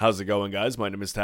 How's it going, guys? My name is TO,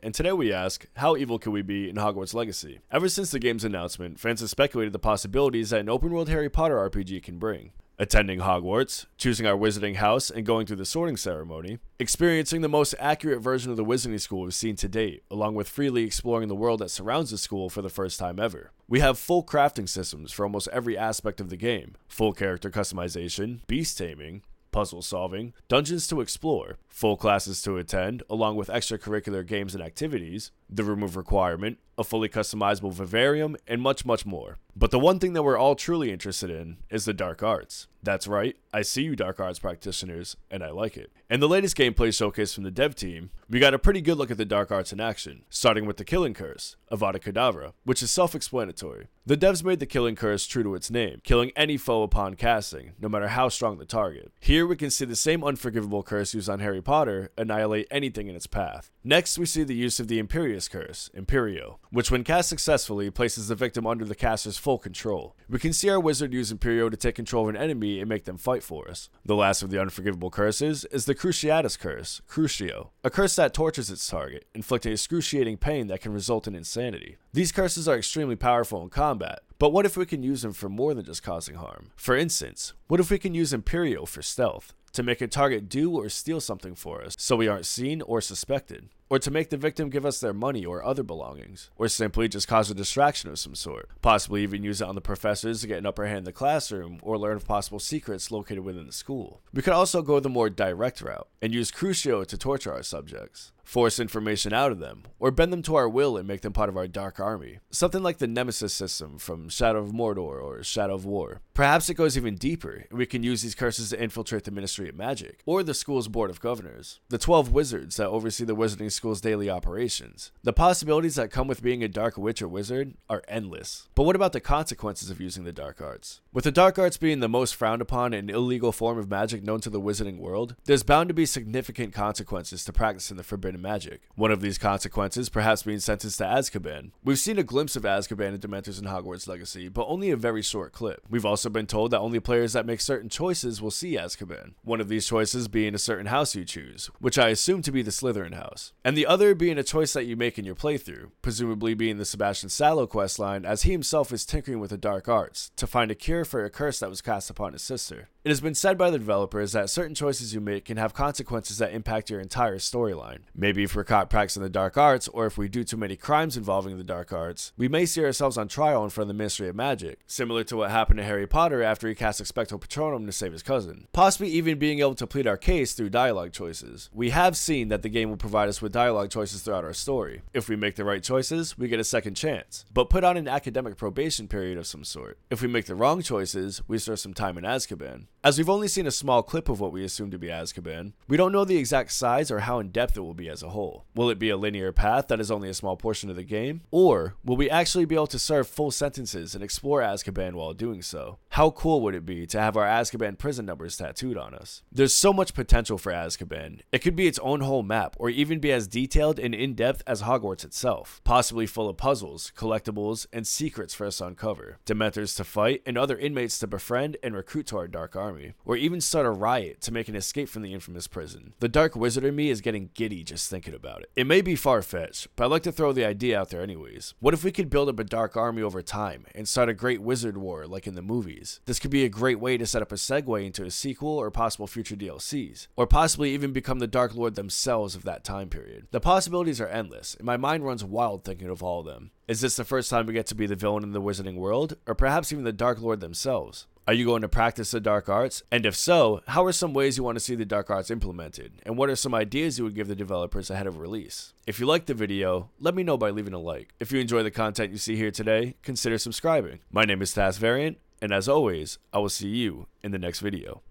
and today we ask, how evil can we be in Hogwarts Legacy? Ever since the game's announcement, fans have speculated the possibilities that an open-world Harry Potter RPG can bring. Attending Hogwarts, choosing our wizarding house and going through the sorting ceremony, experiencing the most accurate version of the wizarding school we've seen to date, along with freely exploring the world that surrounds the school for the first time ever. We have full crafting systems for almost every aspect of the game, full character customization, beast taming, puzzle solving, dungeons to explore, full classes to attend, along with extracurricular games and activities, the room of requirement, a fully customizable vivarium, and much, much more. But the one thing that we're all truly interested in is the dark arts. That's right, I see you dark arts practitioners, and I like it. In the latest gameplay showcase from the dev team, we got a pretty good look at the dark arts in action, starting with the killing curse, Avada Kedavera, which is self-explanatory. The devs made the killing curse true to its name, killing any foe upon casting, no matter how strong the target. Here we can see the same unforgivable curse used on Harry Potter annihilate anything in its path. Next, we see the use of the Imperio curse, Imperio, which when cast successfully places the victim under the caster's full control. We can see our wizard use Imperio to take control of an enemy and make them fight for us. The last of the unforgivable curses is the Cruciatus curse, Crucio, a curse that tortures its target, inflicting excruciating pain that can result in insanity. These curses are extremely powerful in combat, but what if we can use them for more than just causing harm? For instance, what if we can use Imperio for stealth, to make a target do or steal something for us so we aren't seen or suspected? Or to make the victim give us their money or other belongings, or simply just cause a distraction of some sort, possibly even use it on the professors to get an upper hand in the classroom or learn of possible secrets located within the school. We could also go the more direct route and use Crucio to torture our subjects, force information out of them, or bend them to our will and make them part of our dark army, something like the Nemesis system from Shadow of Mordor or Shadow of War. Perhaps it goes even deeper, and we can use these curses to infiltrate the Ministry of Magic, or the school's Board of Governors, the 12 wizards that oversee the wizarding school's daily operations. The possibilities that come with being a dark witch or wizard are endless. But what about the consequences of using the dark arts? With the dark arts being the most frowned upon and illegal form of magic known to the wizarding world, there's bound to be significant consequences to practicing the forbidden magic. One of these consequences perhaps being sentenced to Azkaban. We've seen a glimpse of Azkaban and Dementors in Hogwarts Legacy, but only a very short clip. We've also been told that only players that make certain choices will see Azkaban. One of these choices being a certain house you choose, which I assume to be the Slytherin house, and the other being a choice that you make in your playthrough, presumably being the Sebastian Sallow questline, as he himself is tinkering with the dark arts to find a cure for a curse that was cast upon his sister. It has been said by the developers that certain choices you make can have consequences that impact your entire storyline. Maybe if we're caught practicing the dark arts, or if we do too many crimes involving the dark arts, we may see ourselves on trial in front of the Ministry of Magic, similar to what happened to Harry Potter after he cast Expecto Patronum to save his cousin, possibly even being able to plead our case through dialogue choices. We have seen that the game will provide us with dialogue choices throughout our story. If we make the right choices, we get a second chance, but put on an academic probation period of some sort. If we make the wrong choices, we serve some time in Azkaban. As we've only seen a small clip of what we assume to be Azkaban, we don't know the exact size or how in-depth it will be as a whole. Will it be a linear path that is only a small portion of the game? Or will we actually be able to serve full sentences and explore Azkaban while doing so? How cool would it be to have our Azkaban prison numbers tattooed on us? There's so much potential for Azkaban. It could be its own whole map, or even be as detailed and in-depth as Hogwarts itself, possibly full of puzzles, collectibles, and secrets for us to uncover, Dementors to fight, and other inmates to befriend and recruit to our dark army. Or even start a riot to make an escape from the infamous prison. The dark wizard in me is getting giddy just thinking about it. It may be far-fetched, but I'd like to throw the idea out there anyways. What if we could build up a dark army over time and start a great wizard war like in the movies? This could be a great way to set up a segue into a sequel or possible future DLCs, or possibly even become the Dark Lord themselves of that time period. The possibilities are endless, and my mind runs wild thinking of all of them. Is this the first time we get to be the villain in the wizarding world, or perhaps even the Dark Lord themselves? Are you going to practice the dark arts? And if so, how are some ways you want to see the dark arts implemented? And what are some ideas you would give the developers ahead of release? If you liked the video, let me know by leaving a like. If you enjoy the content you see here today, consider subscribing. My name is TO, and as always, I will see you in the next video.